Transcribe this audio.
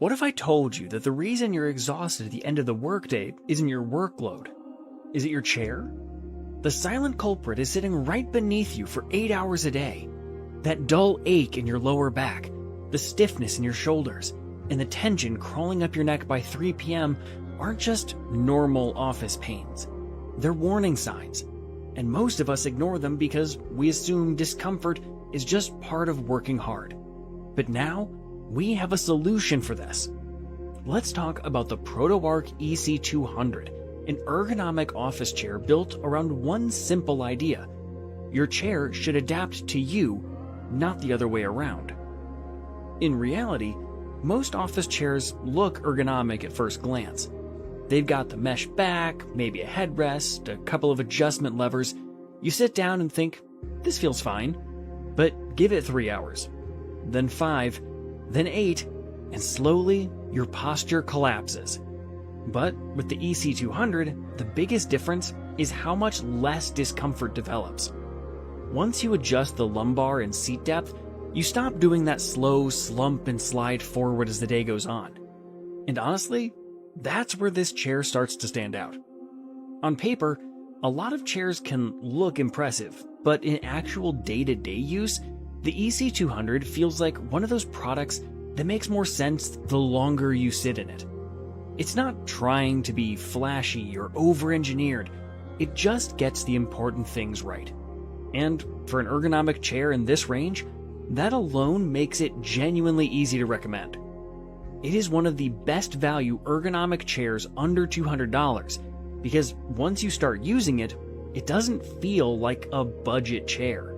What if I told you that the reason you're exhausted at the end of the workday isn't your workload? Is it your chair? The silent culprit is sitting right beneath you for 8 hours a day. That dull ache in your lower back, the stiffness in your shoulders, and the tension crawling up your neck by 3 p.m. aren't just normal office pains. They're warning signs, and most of us ignore them because we assume discomfort is just part of working hard. But now, we have a solution for this. Let's talk about the ProtoArc EC200, an ergonomic office chair built around one simple idea. Your chair should adapt to you, not the other way around. In reality, most office chairs look ergonomic at first glance. They've got the mesh back, maybe a headrest, a couple of adjustment levers. You sit down and think, this feels fine. But give it 3 hours, then 5, then 8, and slowly your posture collapses. But with the EC200, the biggest difference is how much less discomfort develops. Once you adjust the lumbar and seat depth, you stop doing that slow slump and slide forward as the day goes on. And honestly, that's where this chair starts to stand out. On paper, a lot of chairs can look impressive, but in actual day-to-day use, the EC200 feels like one of those products that makes more sense the longer you sit in it. It's not trying to be flashy or over-engineered, it just gets the important things right. And for an ergonomic chair in this range, that alone makes it genuinely easy to recommend. It is one of the best value ergonomic chairs under $200 because once you start using it, it doesn't feel like a budget chair.